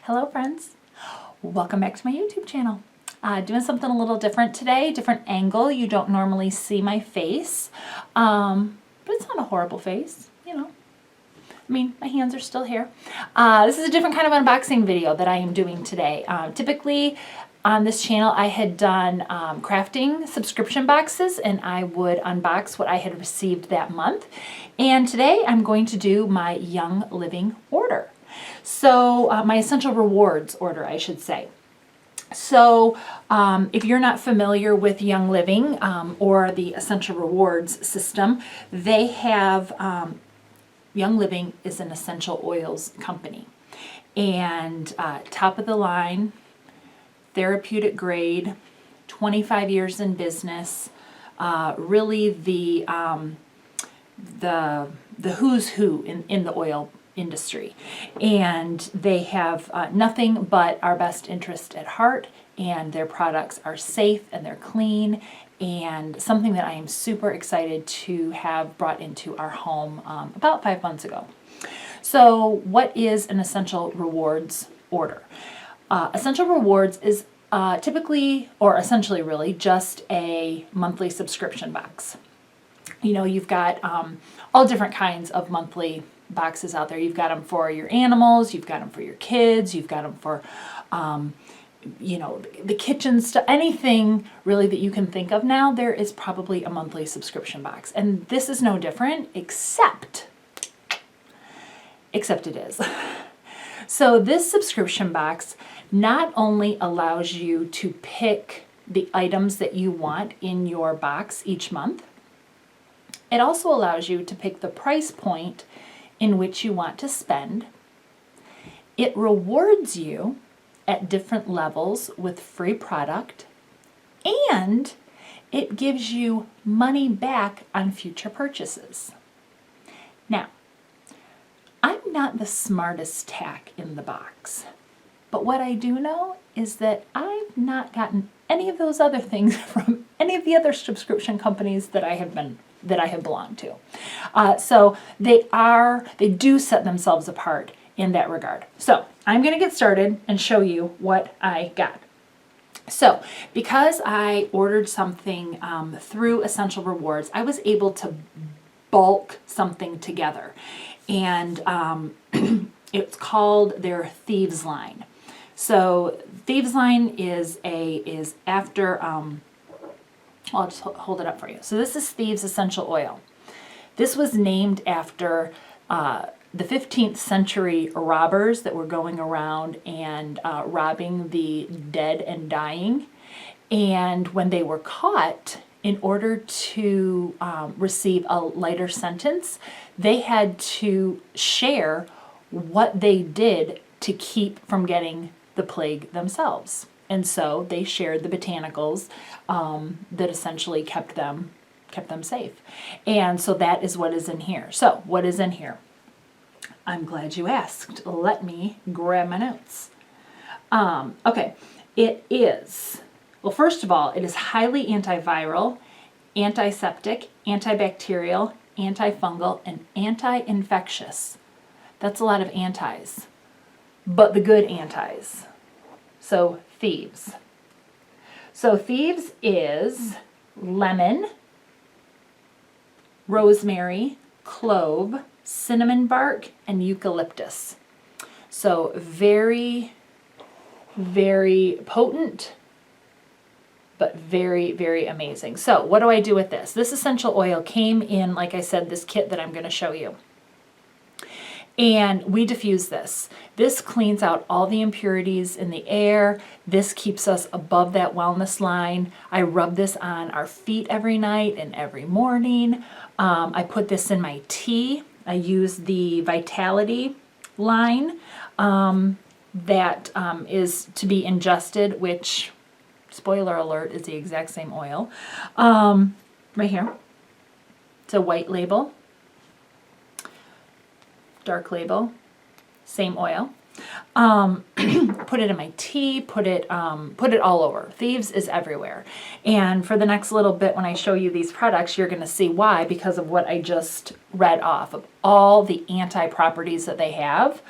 Hello friends, welcome back to my YouTube channel. Doing something a little different today, different angle. You don't normally see my face, but it's not a horrible face, you know. I mean, my hands are still here. This is a different kind of unboxing video that I am doing today. Typically on this channel I had done crafting subscription boxes, and I would unbox what I had received that month. And today I'm going to do my Young Living order. So my Essential Rewards order, I should say. So if you're not familiar with Young Living or the Essential Rewards system, they have, Young Living is an essential oils company. And top of the line, therapeutic grade, 25 years in business, really the who's who in the oil industry, and they have nothing but our best interest at heart, and their products are safe and they're clean, and something that I am super excited to have brought into our home about 5 months ago. So what is an Essential Rewards order? Essential Rewards is typically, or essentially really, just a monthly subscription box. You know, you've got all different kinds of monthly boxes out there. You've got them for your animals, you've got them for your kids, you've got them for, you know, the kitchen stuff, anything really that you can think of now, there is probably a monthly subscription box. And this is no different, except it is. So this subscription box not only allows you to pick the items that you want in your box each month, it also allows you to pick the price point in which you want to spend. It rewards you at different levels with free product, and it gives you money back on future purchases. Now, I'm not the smartest tack in the box, but what I do know is that I've not gotten any of those other things from any of the other subscription companies that I have belonged to. So they do set themselves apart in that regard. So I'm going to get started and show you what I got. So because I ordered something through Essential Rewards, I was able to bulk something together. And it's called their Thieves line. So Thieves line is after, I'll just hold it up for you. So this is Thieves Essential Oil. This was named after the 15th century robbers that were going around and robbing the dead and dying. And when they were caught, in order to receive a lighter sentence, they had to share what they did to keep from getting the plague themselves. And so they shared the botanicals that essentially kept them safe. And so that is what is in here. So what is in here? I'm glad you asked. Let me grab my notes. Okay, it is, well, first of all, it is highly antiviral, antiseptic, antibacterial, antifungal, and anti-infectious. That's a lot of antis, but the good antis. So Thieves. So Thieves is lemon, rosemary, clove, cinnamon bark, and eucalyptus. So very, very potent, but very, very amazing. So what do I do with this? This essential oil came in, like I said, this kit that I'm going to show you. And we diffuse this. This cleans out all the impurities in the air. This keeps us above that wellness line. I rub this on our feet every night and every morning. I put this in my tea. I use the Vitality line that is to be ingested, which, spoiler alert, is the exact same oil. Right here. It's a white label. Dark label, same oil. Put it in my tea, put it all over. Thieves is everywhere. And for the next little bit, when I show you these products, you're going to see why, because of what I just read off of all the anti-properties that they have.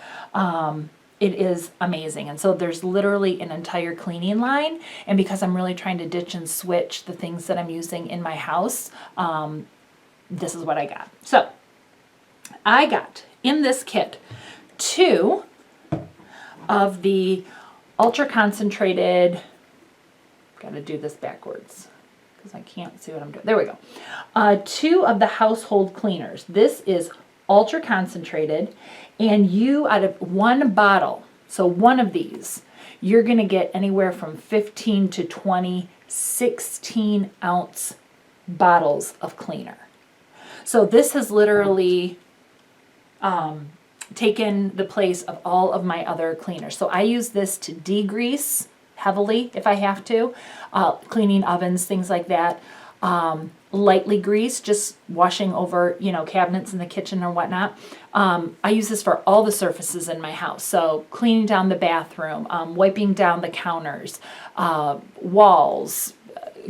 it is amazing. And so there's literally an entire cleaning line. And because I'm really trying to ditch and switch the things that I'm using in my house, this is what I got. So I got in this kit 2 of the ultra concentrated, got to do this backwards because I can't see what I'm doing. There we go. 2 of the household cleaners. This is ultra concentrated, and you, out of 1 bottle, so 1 of these, you're going to get anywhere from 15 to 20 16-ounce bottles of cleaner. So this has literally taken the place of all of my other cleaners. So I use this to degrease heavily if I have to, cleaning ovens, things like that. Lightly grease, just washing over, cabinets in the kitchen or whatnot. I use this for all the surfaces in my house. So cleaning down the bathroom, wiping down the counters, walls,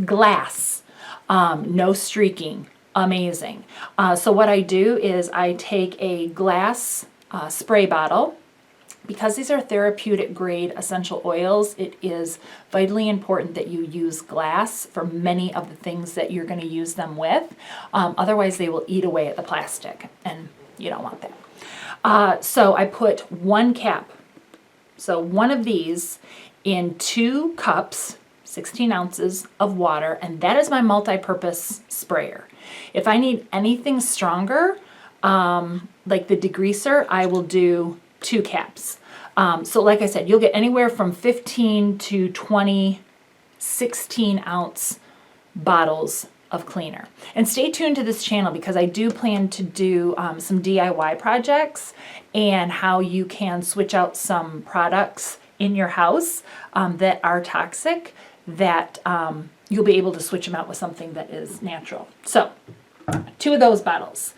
glass, no streaking. Amazing. So what I do is I take a glass spray bottle. Because these are therapeutic grade essential oils, it is vitally important that you use glass for many of the things that you're going to use them with. Otherwise, they will eat away at the plastic, and you don't want that. So I put 1 cap, so 1 of these, in 2 cups, 16 ounces of water, and that is my multi-purpose sprayer. If I need anything stronger, like the degreaser, I will do 2 caps. So like I said, you'll get anywhere from 15 to 20 16-ounce bottles of cleaner. And stay tuned to this channel because I do plan to do some DIY projects and how you can switch out some products in your house that are toxic, that you'll be able to switch them out with something that is natural. So 2 of those bottles.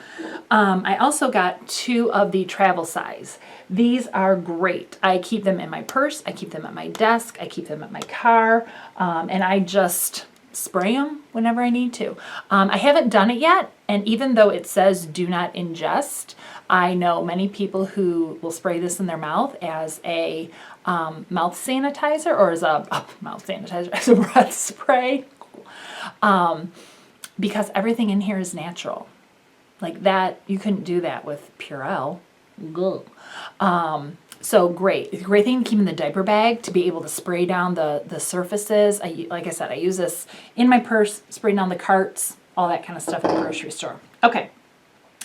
I also got 2 of the travel size. These are great. I keep them in my purse. I keep them at my desk. I keep them at my car. And I just spray them whenever I need to. I haven't done it yet. And even though it says do not ingest, I know many people who will spray this in their mouth as a mouth sanitizer, or as a mouth sanitizer, as a breath spray. Because everything in here is natural. Like that, you couldn't do that with Purell. So great. Great thing to keep in the diaper bag to be able to spray down the surfaces. Like I said, I use this in my purse, spray down the carts, all that kind of stuff at the grocery store. Okay,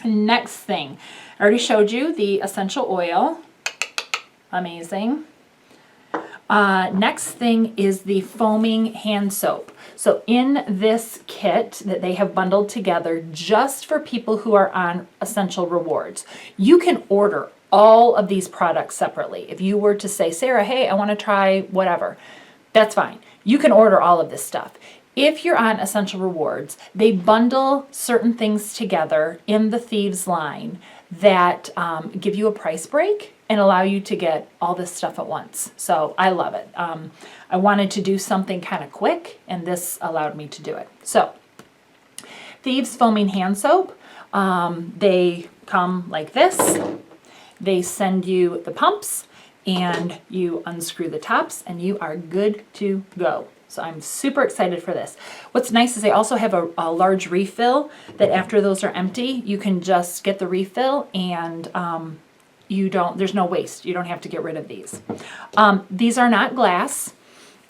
next thing. I already showed you the essential oil. Amazing. Next thing is the foaming hand soap. So in this kit that they have bundled together just for people who are on Essential Rewards, you can order all of these products separately. If you were to say, Sarah, hey, I want to try whatever, that's fine. You can order all of this stuff. If you're on Essential Rewards, they bundle certain things together in the Thieves line that give you a price break and allow you to get all this stuff at once. So I love it. I wanted to do something kind of quick, and this allowed me to do it. So Thieves Foaming Hand Soap, they come like this. They send you the pumps, and you unscrew the tops, and you are good to go. So I'm super excited for this. What's nice is they also have a large refill that after those are empty, you can just get the refill, and there's no waste. You don't have to get rid of these. These are not glass.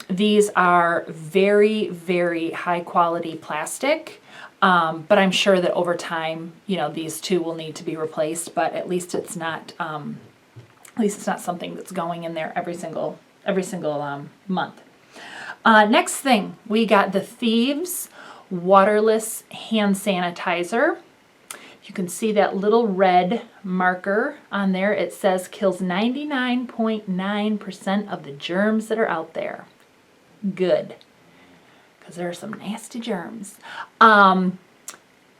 These are very, very high quality plastic. But I'm sure that over time, these 2 will need to be replaced, but at least it's not something that's going in there every single month. Next thing, we got the Thieves waterless hand sanitizer. You can see that little red marker on there. It says kills 99.9% of the germs that are out there. Good, because there are some nasty germs.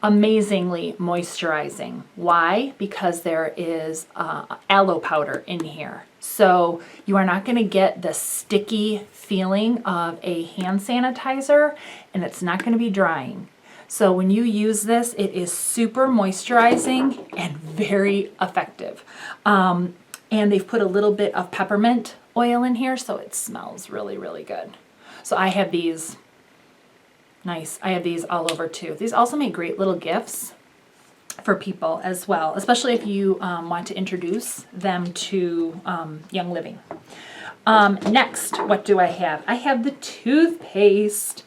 Amazingly moisturizing. Why? Because there is aloe powder in here. So you are not going to get the sticky feeling of a hand sanitizer, and it's not going to be drying. So when you use this, it is super moisturizing and very effective. And they've put a little bit of peppermint oil in here, so it smells really, really good. So I have these, nice, I have these all over too. These also make great little gifts for people as well, especially if you want to introduce them to Young Living. Next, what do I have? I have the toothpaste.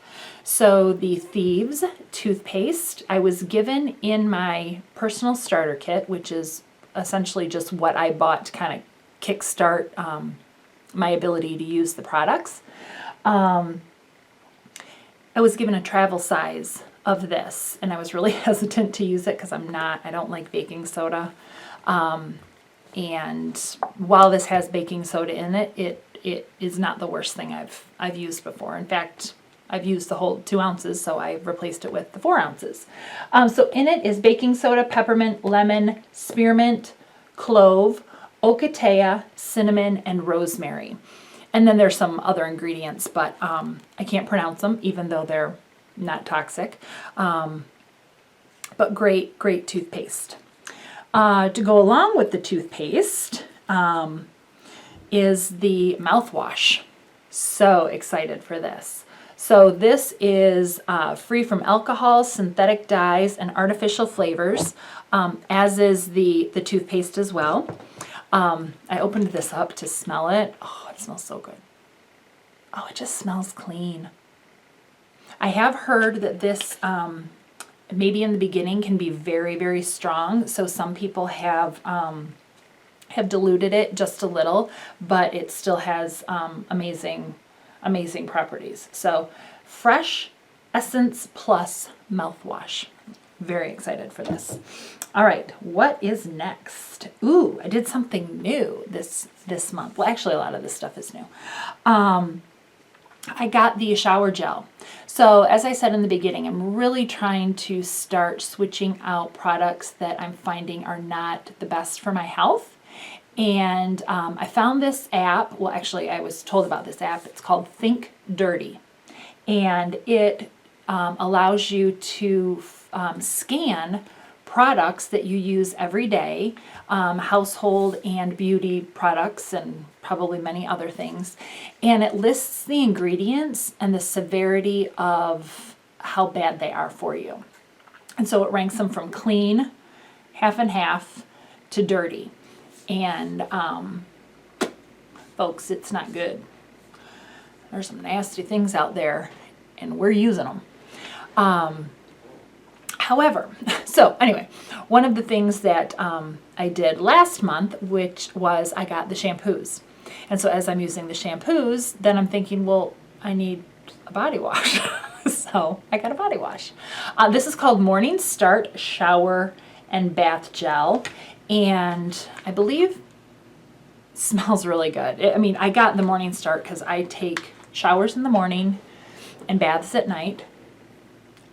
So the Thieves toothpaste I was given in my personal starter kit, which is essentially just what I bought to kind of kickstart my ability to use the products. I was given a travel size of this, and I was really hesitant to use it because I don't like baking soda. And while this has baking soda in it, it is not the worst thing I've used before. In fact, I've used the whole 2 ounces, so I replaced it with the 4 ounces. So in it is baking soda, peppermint, lemon, spearmint, clove, ocotea, cinnamon, and rosemary. And then there's some other ingredients, but I can't pronounce them, even though they're not toxic. But great, great toothpaste. To go along with the toothpaste is the mouthwash. So excited for this. So this is free from alcohol, synthetic dyes, and artificial flavors, as is the toothpaste as well. I opened this up to smell it. Oh, it smells so good. Oh, it just smells clean. I have heard that this, maybe in the beginning, can be very, very strong. So some people have diluted it just a little, but it still has amazing properties. So fresh essence plus mouthwash. Very excited for this. All right, what is next? Ooh, I did something new this month. Well, actually, a lot of this stuff is new. I got the shower gel. So as I said in the beginning, I'm really trying to start switching out products that I'm finding are not the best for my health. And I found this app. Well, actually, I was told about this app. It's called Think Dirty. And it allows you to scan products that you use every day, household and beauty products, and probably many other things. And it lists the ingredients and the severity of how bad they are for you. And so it ranks them from clean, half and half, to dirty. And folks, it's not good. There's some nasty things out there, and we're using them. However, so anyway, one of the things that I did last month, which was I got the shampoos. And so as I'm using the shampoos, then I'm thinking, well, I need a body wash. So I got a body wash. This is called Morning Start Shower and Bath Gel. And I believe it smells really good. I mean, I got the Morning Start because I take showers in the morning and baths at night.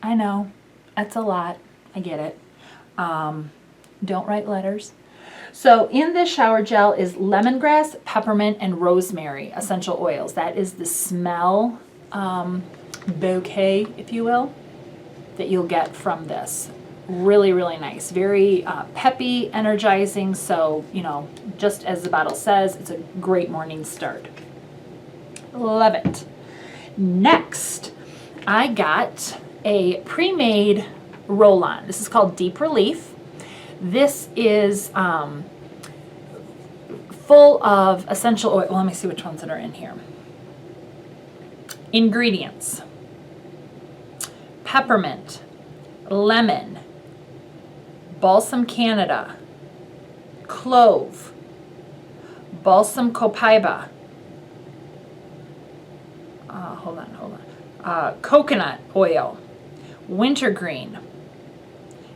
I know, that's a lot. I get it. Don't write letters. So in this shower gel is lemongrass, peppermint, and rosemary essential oils. That is the smell bouquet, if you will, that you'll get from this. Really, really nice. Very peppy, energizing. So, you know, just as the bottle says, it's a great morning start. Love it. Next, I got a pre-made roll-on. This is called Deep Relief. This is full of essential oil. Well, let me see which ones that are in here. Ingredients: peppermint, lemon, balsam Canada, clove, balsam copaiba, coconut oil, wintergreen,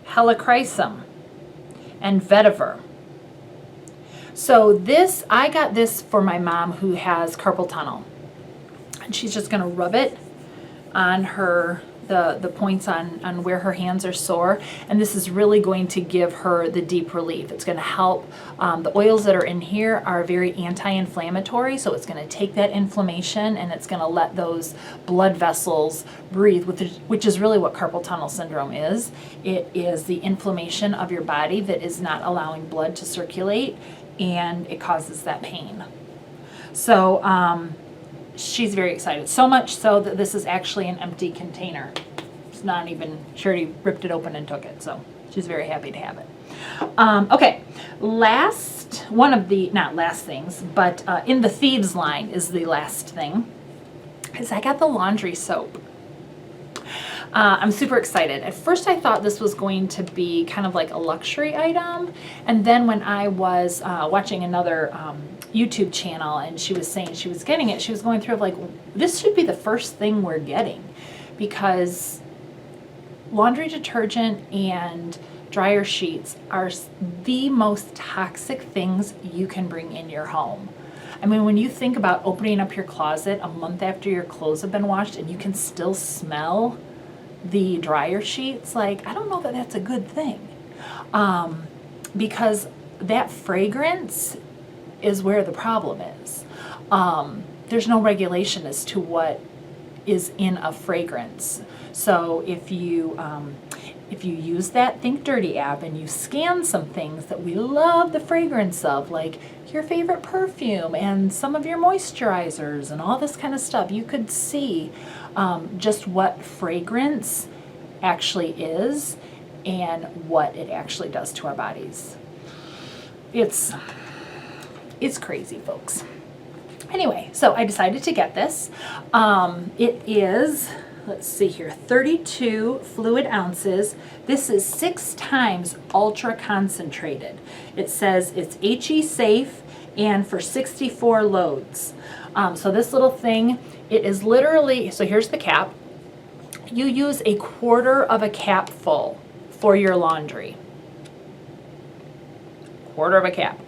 helichrysum, and vetiver. So this, I got this for my mom who has carpal tunnel. And she's just gonna rub it on her, the points on where her hands are sore. And this is really going to give her the deep relief. It's gonna help. The oils that are in here are very anti-inflammatory, so it's gonna take that inflammation and it's gonna let those blood vessels breathe, which is really what carpal tunnel syndrome is. It is the inflammation of your body that is not allowing blood to circulate. and it causes that pain. So she's very excited. So much so that this is actually an empty container. It's not even, she already ripped it open and took it. So she's very happy to have it. Okay, last, one of the, not last things, but in the Thieves line is the last thing, is I got the laundry soap. I'm super excited. At first I thought this was going to be kind of like a luxury item, and then when I was watching another YouTube channel and she was saying she was getting it, she was going through like, this should be the first thing we're getting, because laundry detergent and dryer sheets are the most toxic things you can bring in your home. I mean, when you think about opening up your closet a month after your clothes have been washed and you can still smell the dryer sheets, like, I don't know that that's a good thing. Because that fragrance is where the problem is. There's no regulation as to what is in a fragrance. So if you use that Think Dirty app and you scan some things that we love the fragrance of, like your favorite perfume and some of your moisturizers and all this kind of stuff, you could see just what fragrance actually is and what it actually does to our bodies. It's crazy, folks. Anyway, so I decided to get this. It is, let's see here, 32 fluid ounces. This is 6 times ultra concentrated. It says it's HE safe and for 64 loads. So this little thing, it is literally, so here's the cap. You use 1/4 of a cap full for your laundry. 1/4 of a cap.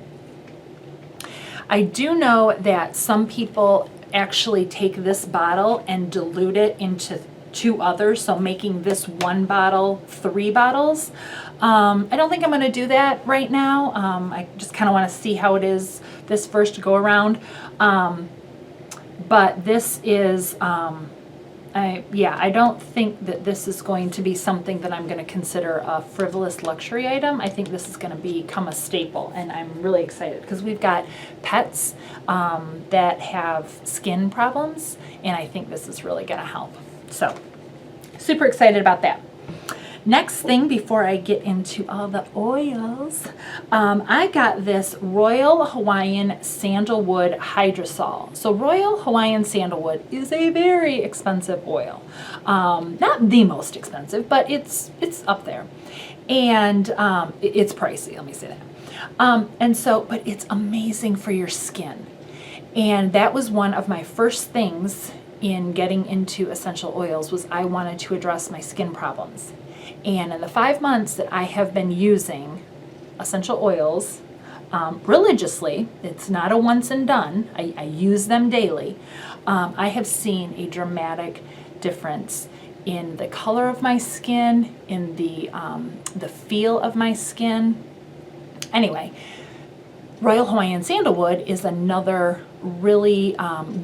I do know that some people actually take this bottle and dilute it into 2 others, so making this 1 bottle 3 bottles. I don't think I'm going to do that right now. I just kind of want to see how it is this first go around. But this is, I don't think that this is going to be something that I'm going to consider a frivolous luxury item. I think this is going to become a staple, and I'm really excited because we've got pets that have skin problems, and I think this is really going to help. So, super excited about that. Next thing, before I get into all the oils, I got this Royal Hawaiian Sandalwood Hydrosol. So Royal Hawaiian Sandalwood is a very expensive oil. Not the most expensive, but it's up there. And it's pricey, let me say that. But it's amazing for your skin. And that was one of my first things in getting into essential oils, was I wanted to address my skin problems. And in the 5 months that I have been using essential oils religiously, it's not a once and done, I use them daily, I have seen a dramatic difference in the color of my skin, in the feel of my skin. Anyway, Royal Hawaiian Sandalwood is another really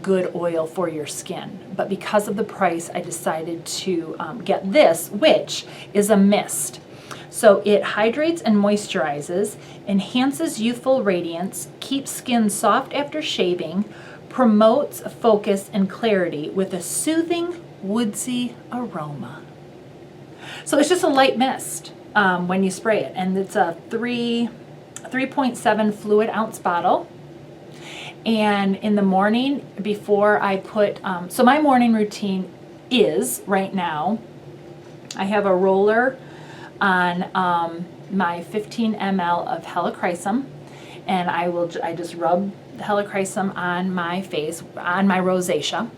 good oil for your skin, but because of the price, I decided to get this, which is a mist. So it hydrates and moisturizes, enhances youthful radiance, keeps skin soft after shaving, promotes focus and clarity with a soothing, woodsy aroma. So it's just a light mist when you spray it, and it's a 3.7 fluid ounce bottle. And in the morning, before I put, so my morning routine is, right now, I have a roller on my 15 ml of helichrysum, and I just rub the helichrysum on my face, on my rosacea.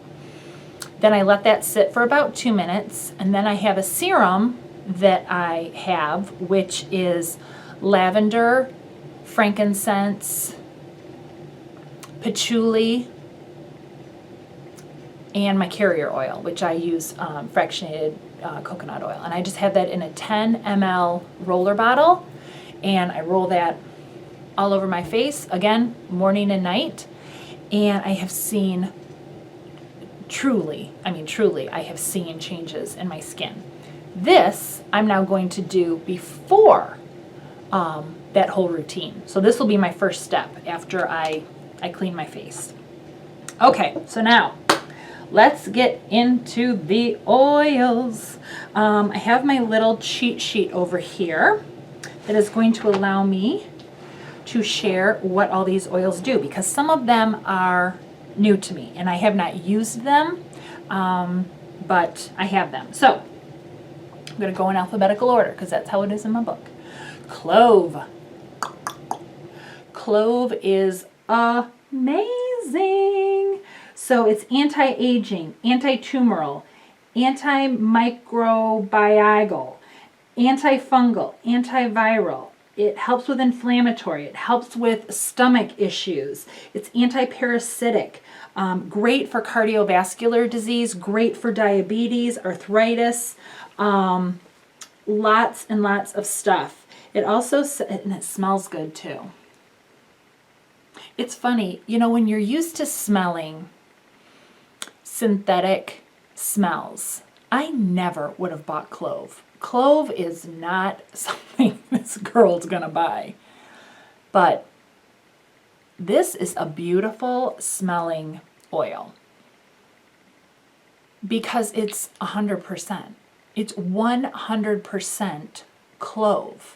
Then I let that sit for about 2 minutes, and then I have a serum that I have, which is lavender, frankincense, patchouli, and my carrier oil, which I use fractionated coconut oil. And I just have that in a 10 ml roller bottle, and I roll that all over my face, again, morning and night. And I have seen, truly, I have seen changes in my skin. This I'm now going to do before that whole routine. So this will be my first step after I clean my face. Okay, so now let's get into the oils. I have my little cheat sheet over here that is going to allow me to share what all these oils do, because some of them are new to me and I have not used them, but I have them. So I'm going to go in alphabetical order because that's how it is in my book. Clove. Clove is amazing. So it's anti-aging, anti-tumoral, antimicrobial, antifungal, antiviral. It helps with inflammatory. It helps with stomach issues. It's antiparasitic. Great for cardiovascular disease. Great for diabetes, arthritis. Lots and lots of stuff. It also, and it smells good too. It's funny, you know, when you're used to smelling synthetic smells, I never would have bought Clove. Clove is not something this girl's gonna buy. But this is a beautiful smelling oil because it's 100%. It's 100% clove.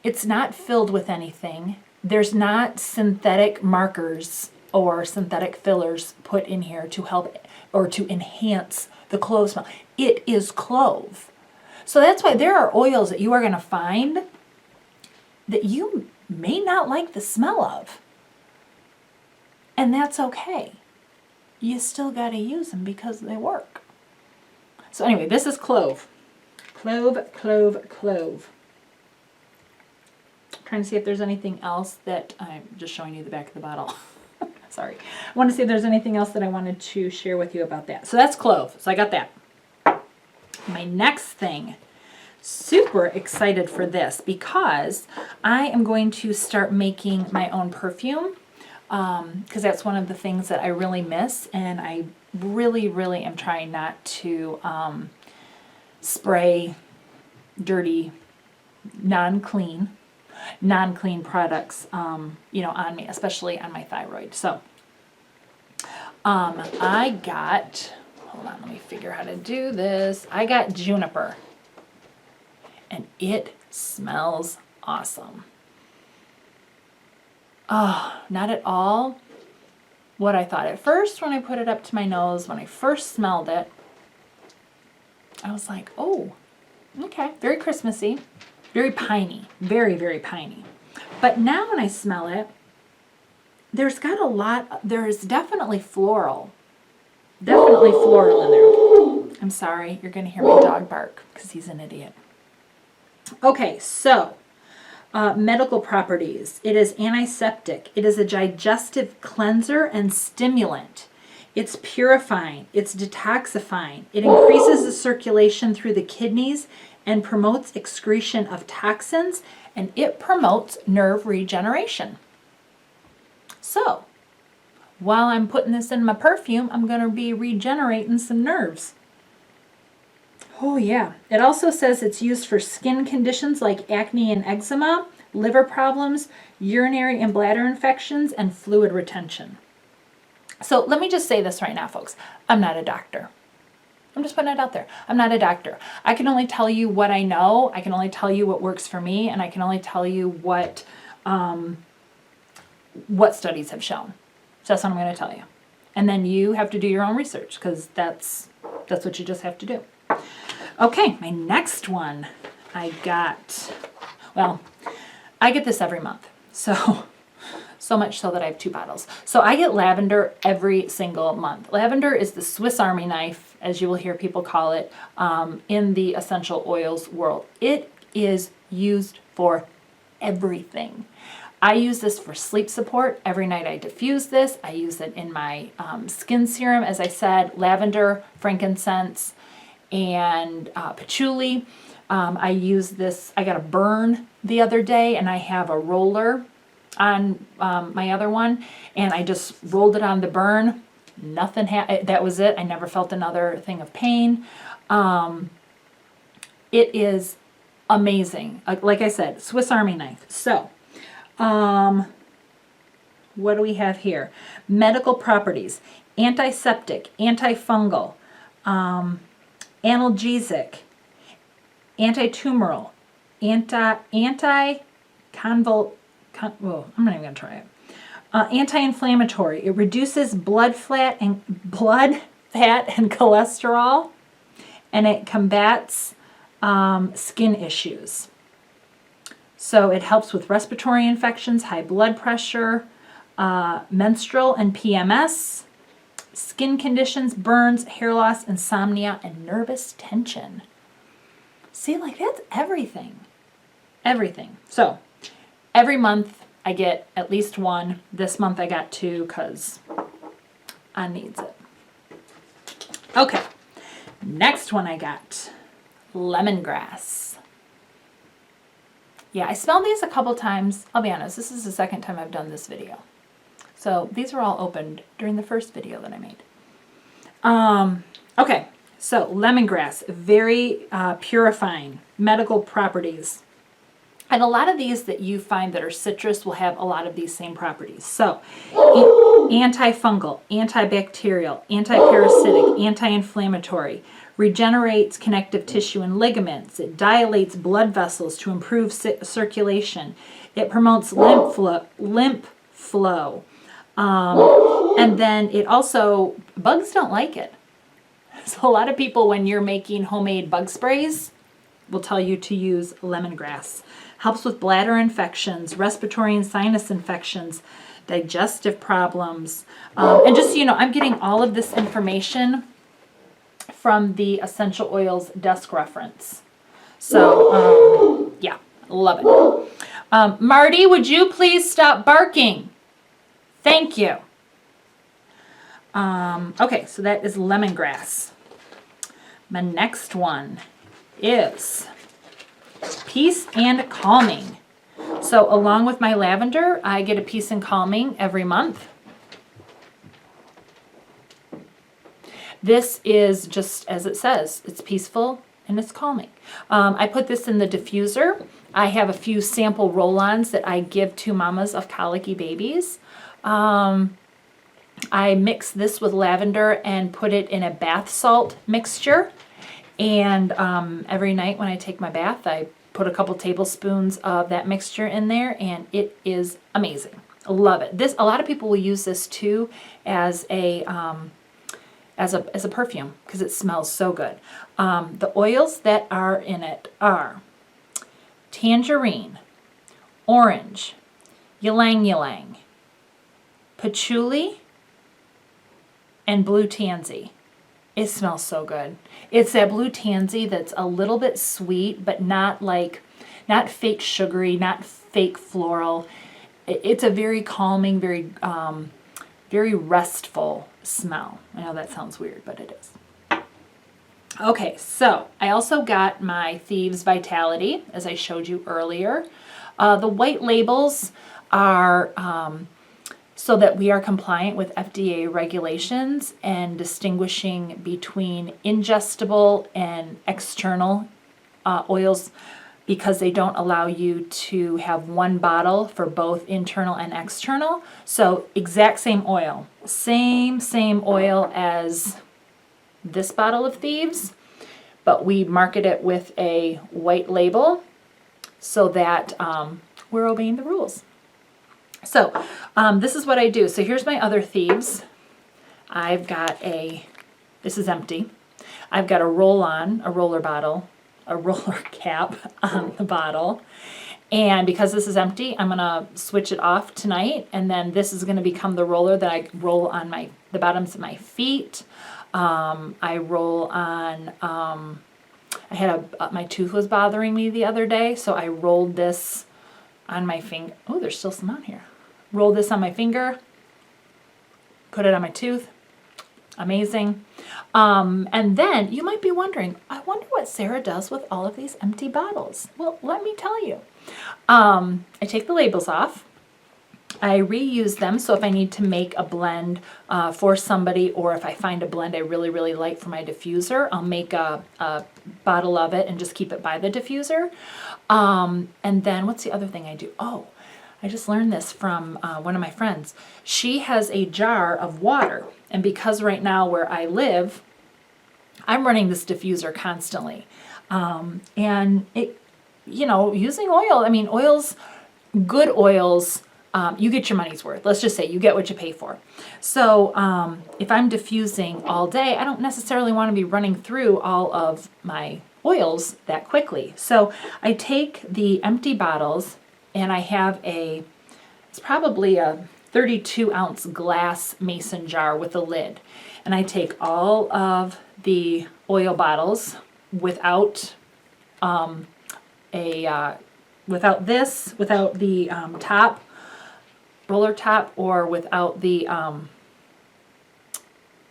It's not filled with anything. There's not synthetic markers or synthetic fillers put in here to help or to enhance the clove smell. It is clove. So that's why there are oils that you are going to find that you may not like the smell of. And that's okay. You still got to use them because they work. So anyway, this is clove. Clove, clove, clove. I'm trying to see if there's anything else that I'm just showing you the back of the bottle. Sorry. I want to see if there's anything else that I wanted to share with you about that. So that's clove. So I got that. My next thing, super excited for this because I am going to start making my own perfume because that's one of the things that I really miss, and I really, really am trying not to spray dirty, non-clean products, you know, on me, especially on my thyroid. So I got, hold on, let me figure how to do this. I got Juniper, and it smells awesome. Oh, not at all what I thought at first when I put it up to my nose. When I first smelled it, I was like, oh, okay, very Christmassy, very piney, very, very piney. But now when I smell it, there's definitely floral. Definitely floral in there. I'm sorry, you're going to hear my dog bark because he's an idiot. Okay, so medical properties. It is antiseptic. It is a digestive cleanser and stimulant. It's purifying. It's detoxifying. It increases the circulation through the kidneys and promotes excretion of toxins, and it promotes nerve regeneration. So, while I'm putting this in my perfume, I'm going to be regenerating some nerves. Oh yeah. It also says it's used for skin conditions like acne and eczema, liver problems, urinary and bladder infections, and fluid retention. So let me just say this right now, folks. I'm not a doctor. I'm just putting it out there. I'm not a doctor. I can only tell you what I know. I can only tell you what works for me, and I can only tell you what studies have shown. So that's what I'm going to tell you. And then you have to do your own research because that's what you just have to do. Okay, my next one I got, well, I get this every month. So much so that I have 2 bottles. So I get lavender every single month. Lavender is the Swiss Army knife, as you will hear people call it, in the essential oils world. It is used for everything. I use this for sleep support. Every night I diffuse this. I use it in my skin serum, as I said, lavender, frankincense, and patchouli. I use this, I got a burn the other day, and I have a roller on my other one, and I just rolled it on the burn. Nothing that was it. I never felt another thing of pain. It is amazing. Like I said, Swiss Army knife. So, what do we have here? Medical properties: antiseptic, antifungal, analgesic, antitumoral, well, I'm not even going to try it. Anti-inflammatory. It reduces blood fat and cholesterol, and it combats skin issues. So it helps with respiratory infections, high blood pressure, menstrual and PMS, skin conditions, burns, hair loss, insomnia, and nervous tension. See, like that's everything. Everything. So every month I get at least one. This month I got two because I needs it. Okay. Next one I got. Lemongrass. Yeah, I smelled these a couple times. I'll be honest, this is the second time I've done this video. So these were all opened during the first video that I made. Okay, so lemongrass, very purifying, medical properties. And a lot of these that you find that are citrus will have a lot of these same properties. So antifungal, antibacterial, antiparasitic, anti-inflammatory, regenerates connective tissue and ligaments. It dilates blood vessels to improve circulation. It promotes lymph flow. And then it also, bugs don't like it. So a lot of people, when you're making homemade bug sprays, will tell you to use lemongrass. Helps with bladder infections, respiratory and sinus infections, digestive problems. And just so you know, I'm getting all of this information from the Essential Oils desk reference. So, yeah, love it. Marty, would you please stop barking? Thank you. Okay, so that is lemongrass. My next one is Peace and Calming. So along with my lavender, I get a Peace and Calming every month. This is just as it says, it's peaceful and it's calming. I put this in the diffuser. I have a few sample roll-ons that I give to mamas of colicky babies. I mix this with lavender and put it in a bath salt mixture. And every night when I take my bath, I put a couple tablespoons of that mixture in there, and it is amazing. I love it. A lot of people will use this too as a perfume because it smells so good. The oils that are in it are tangerine, orange, ylang ylang, patchouli, and blue tansy. It smells so good. It's that blue tansy that's a little bit sweet, but not fake sugary, not fake floral. It's a very calming, very restful smell. I know that sounds weird, but it is. Okay, so I also got my Thieves Vitality, as I showed you earlier. The white labels are so that we are compliant with FDA regulations and distinguishing between ingestible and external oils, because they don't allow you to have one bottle for both internal and external. So exact same oil, same oil as this bottle of Thieves, but we market it with a white label so that we're obeying the rules. So this is what I do. So here's my other Thieves. I've got this is empty. I've got a roll-on, a roller bottle, a roller cap on the bottle. And because this is empty, I'm going to switch it off tonight. And then this is going to become the roller that I roll on the bottoms of my feet. I roll on, I had my tooth was bothering me the other day, so I rolled this on my finger. Oh, there's still some on here. Roll this on my finger, put it on my tooth. Amazing. And then you might be wondering, I wonder what Sarah does with all of these empty bottles. Well, let me tell you. I take the labels off, I reuse them, so if I need to make a blend for somebody, or if I find a blend I really, really like for my diffuser, I'll make a bottle of it and just keep it by the diffuser. And then what's the other thing I do? Oh, I just learned this from one of my friends. She has a jar of water, and because right now where I live, I'm running this diffuser constantly. And it, you know, using oil, I mean, oils, good oils, you get your money's worth. Let's just say you get what you pay for. So if I'm diffusing all day, I don't necessarily want to be running through all of my oils that quickly. So I take the empty bottles and I have it's probably a 32-ounce glass mason jar with a lid. And I take all of the oil bottles without without the top, roller top, or without the, I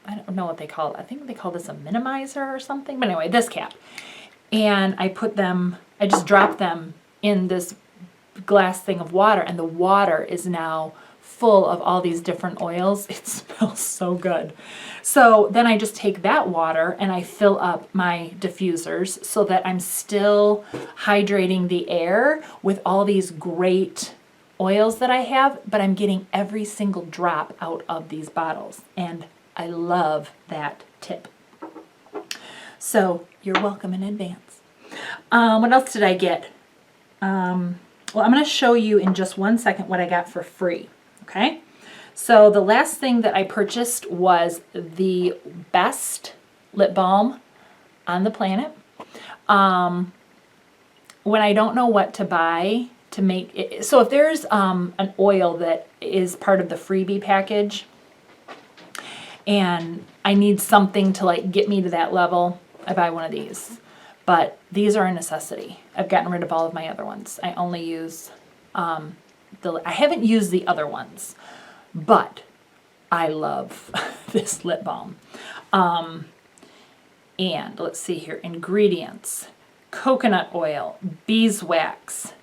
don't know what they call it. I think they call this a minimizer or something. But anyway, this cap. And I just drop them in this glass thing of water, and the water is now full of all these different oils. It smells so good. So then I just take that water and I fill up my diffusers so that I'm still hydrating the air with all these great oils that I have, but I'm getting every single drop out of these bottles. And I love that tip. So you're welcome in advance. What else did I get? Well, I'm going to show you in just one second what I got for free. Okay, so the last thing that I purchased was the best lip balm on the planet. When I don't know what to buy to make it, so if there's an oil that is part of the freebie package and I need something to like get me to that level, I buy one of these. But these are a necessity. I've gotten rid of all of my other ones. I only use I haven't used the other ones, but I love this lip balm. And let's see here, ingredients: coconut oil, beeswax,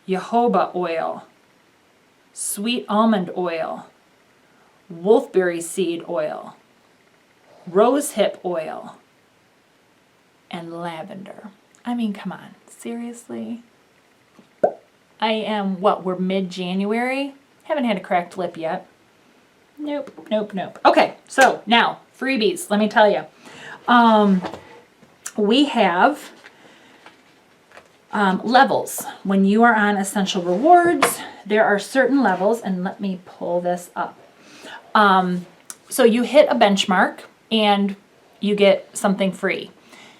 jojoba oil, sweet almond oil, wolfberry seed oil, rosehip oil, and lavender. I mean, come on, seriously? I am, we're mid-January. Haven't had a cracked lip yet. Nope. Okay, so now, freebies, let me tell you. We have levels. When you are on Essential Rewards, there are certain levels, and let me pull this up. So you hit a benchmark, and you get something free.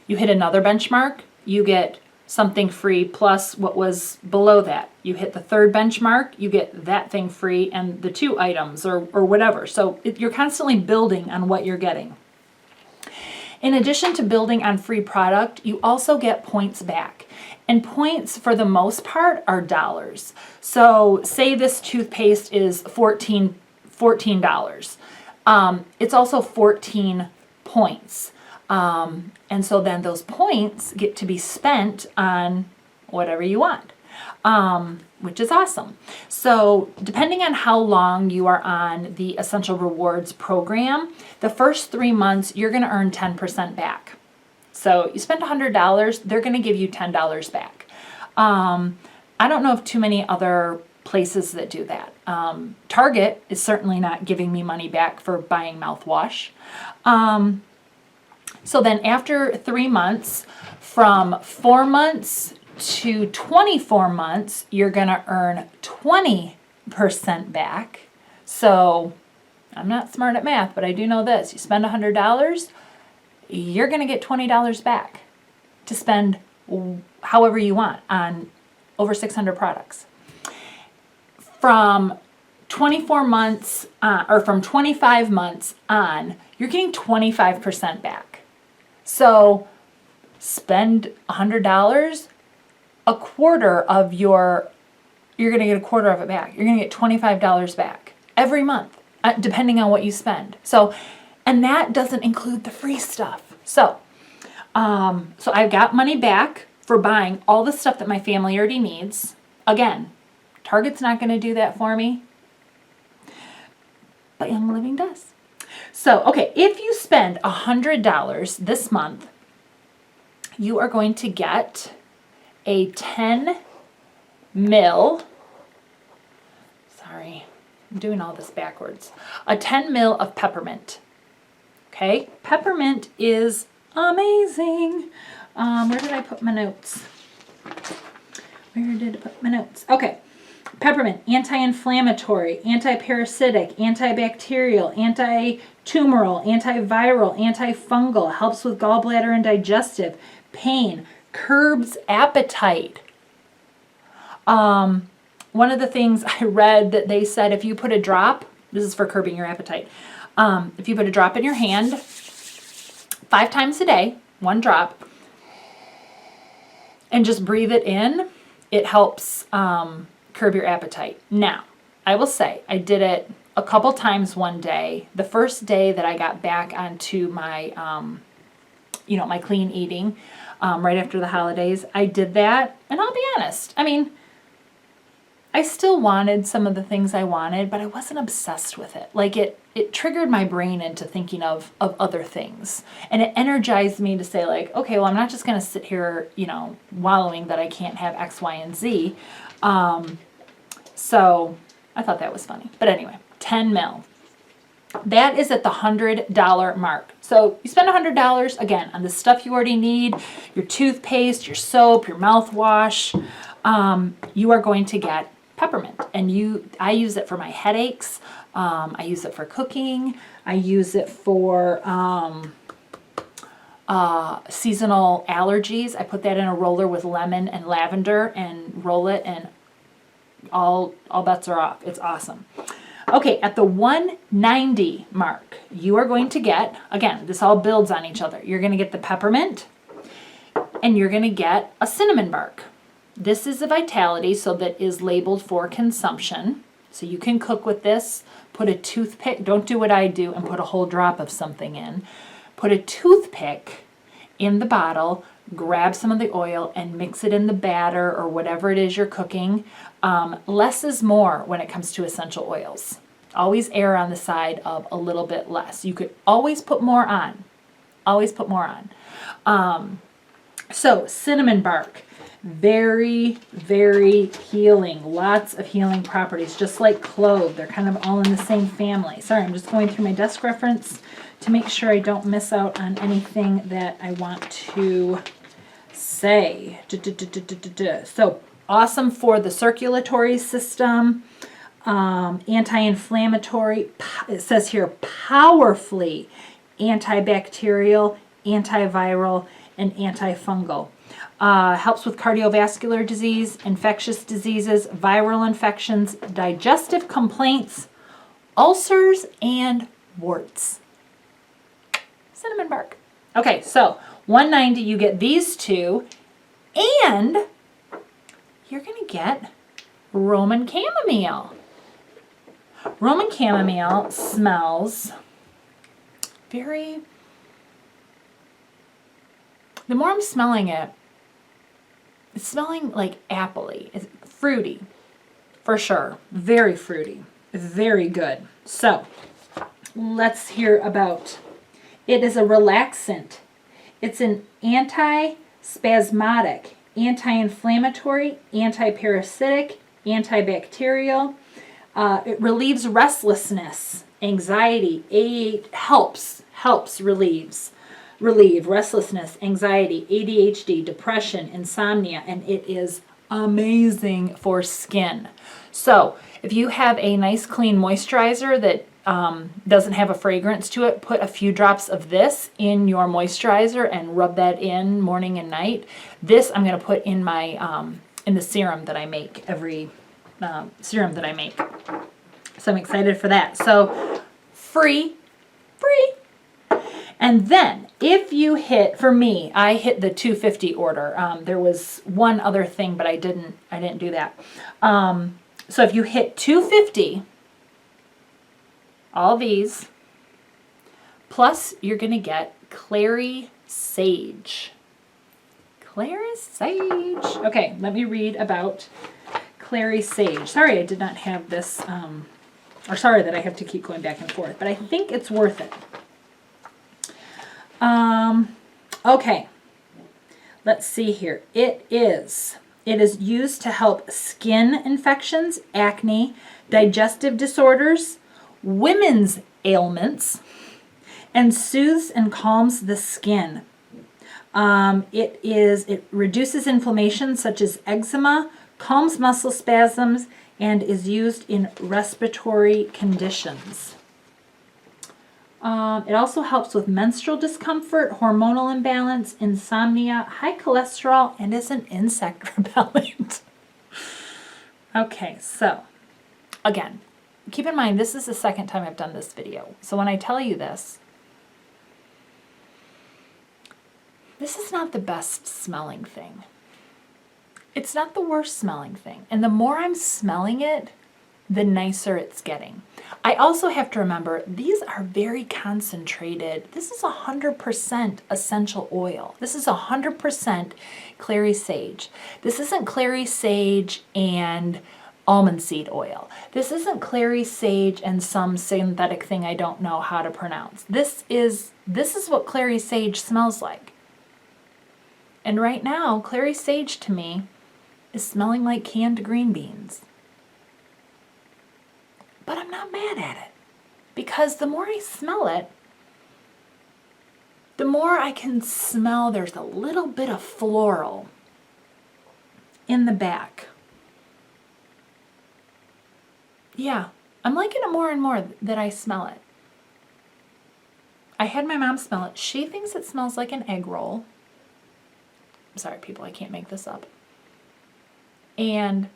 You hit another benchmark, you get something free plus what was below that. You hit the third benchmark, you get that thing free and the 2 items or whatever. So you're constantly building on what you're getting. In addition to building on free product, you also get points back. And points, for the most part, are dollars. So say this toothpaste is $14. It's also 14 points. And so then those points get to be spent on whatever you want, which is awesome. So depending on how long you are on the Essential Rewards program, the first 3 months, you're going to earn 10% back. So you spend $100, they're going to give you $10 back. I don't know of too many other places that do that. Target is certainly not giving me money back for buying mouthwash. So then after 3 months, from 4 months to 24 months, you're going to earn 20% back. So I'm not smart at math, but I do know this. You spend $100, you're going to get $20 back to spend however you want on over 600 products. From 24 months, or from 25 months on, you're getting 25% back. So spend $100, you're going to get a quarter of it back. You're going to get $25 back every month, depending on what you spend. So, and that doesn't include the free stuff. So I've got money back for buying all the stuff that my family already needs. Again, Target's not going to do that for me, but Young Living does. So, okay, if you spend $100 this month, you are going to get a 10 ml, sorry, I'm doing all this backwards, a 10 ml of peppermint. Okay, peppermint is amazing. Where did I put my notes? Where did I put my notes? Okay, peppermint, anti-inflammatory, anti-parasitic, antibacterial, anti-tumoral, antiviral, antifungal, helps with gallbladder and digestive, pain, curbs appetite. One of the things I read that they said if you put a drop, this is for curbing your appetite, if you put a drop in your hand 5 times a day, 1 drop, and just breathe it in, it helps curb your appetite. Now, I will say, I did it a couple times one day. The first day that I got back onto my, my clean eating, right after the holidays, I did that. And I'll be honest, I mean, I still wanted some of the things I wanted, but I wasn't obsessed with it. Like it triggered my brain into thinking of other things. And it energized me to say like, okay, well, I'm not just going to sit here, wallowing that I can't have X, Y, and Z. So I thought that was funny. But anyway, 10 ml. That is at the $100 mark. So you spend $100, again, on the stuff you already need, your toothpaste, your soap, your mouthwash, you are going to get peppermint. And I use it for my headaches. I use it for cooking. I use it for seasonal allergies. I put that in a roller with lemon and lavender and roll it, and all bets are off. It's awesome. Okay, at the 190 mark, you are going to get, again, this all builds on each other. You're going to get the peppermint, and you're going to get a cinnamon bark. This is a Vitality, so that is labeled for consumption. So you can cook with this. Put a toothpick, don't do what I do and put a whole drop of something in. Put a toothpick in the bottle, grab some of the oil and mix it in the batter or whatever it is you're cooking. Less is more when it comes to essential oils. Always err on the side of a little bit less. You could always put more on. Always put more on. So cinnamon bark, very, very healing. Lots of healing properties, just like clove. They're kind of all in the same family. Sorry, I'm just going through my desk reference to make sure I don't miss out on anything that I want to say. So awesome for the circulatory system, anti-inflammatory. It says here powerfully antibacterial, antiviral, and antifungal. Helps with cardiovascular disease, infectious diseases, viral infections, digestive complaints, ulcers, and warts. Cinnamon bark. Okay, so $190, you get these two, and you're going to get Roman chamomile. Roman chamomile smells very, the more I'm smelling it, it's smelling like apple-y. It's fruity, for sure. Very fruity. Very good. So, let's hear about it. Is a relaxant. It's an anti-spasmodic, anti-inflammatory, anti-parasitic, antibacterial. It relieves restlessness, anxiety, helps relieve restlessness, anxiety, ADHD, depression, insomnia, and it is amazing for skin. So if you have a nice clean moisturizer that doesn't have a fragrance to it, put a few drops of this in your moisturizer and rub that in morning and night. This I'm going to put in my in the serum that I make, every serum that I make. So I'm excited for that. So free. And then if you hit, for me, I hit the 250 order. There was one other thing, but I didn't do that. So if you hit 250, all these, plus you're going to get Clary Sage. Clary Sage. Okay, let me read about Clary Sage. Sorry I did not have this, or sorry that I have to keep going back and forth, but I think it's worth it. Okay, let's see here. It is used to help skin infections, acne, digestive disorders, women's ailments, and soothes and calms the skin. It reduces inflammation such as eczema, calms muscle spasms, and is used in respiratory conditions. It also helps with menstrual discomfort, hormonal imbalance, insomnia, high cholesterol, and is an insect repellent. Okay, so again, keep in mind this is the second time I've done this video. So when I tell you this is not the best smelling thing. It's not the worst smelling thing. And the more I'm smelling it, the nicer it's getting. I also have to remember, these are very concentrated. This is 100% essential oil. This is 100% Clary Sage. This isn't Clary Sage and almond seed oil. This isn't Clary Sage and some synthetic thing I don't know how to pronounce. This is what Clary Sage smells like. And right now, Clary Sage to me is smelling like canned green beans. But I'm not mad at it, because the more I smell it, the more I can smell there's a little bit of floral in the back. Yeah, I'm liking it more and more that I smell it. I had my mom smell it. She thinks it smells like an egg roll. I'm sorry, people, I can't make this up. And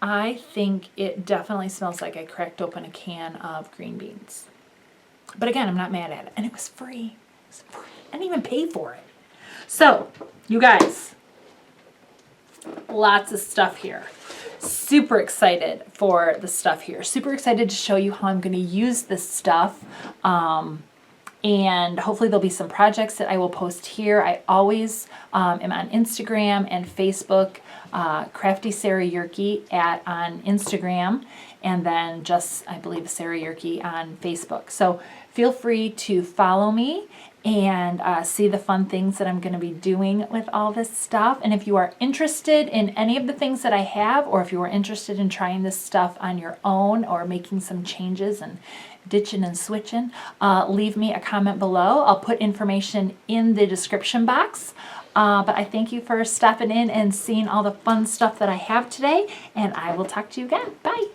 I think it definitely smells like I cracked open a can of green beans. But again, I'm not mad at it. And it was free. It was free. I didn't even pay for it. So, you guys, lots of stuff here. Super excited for the stuff here. Super excited to show you how I'm going to use this stuff. And hopefully there'll be some projects that I will post here. I always am on Instagram and Facebook, Crafty Sarah Yerke on Instagram, and then just, I believe, Sarah Yerke on Facebook. So feel free to follow me and see the fun things that I'm going to be doing with all this stuff. And if you are interested in any of the things that I have, or if you are interested in trying this stuff on your own or making some changes and ditching and switching, leave me a comment below. I'll put information in the description box. But I thank you for stopping in and seeing all the fun stuff that I have today, and I will talk to you again. Bye.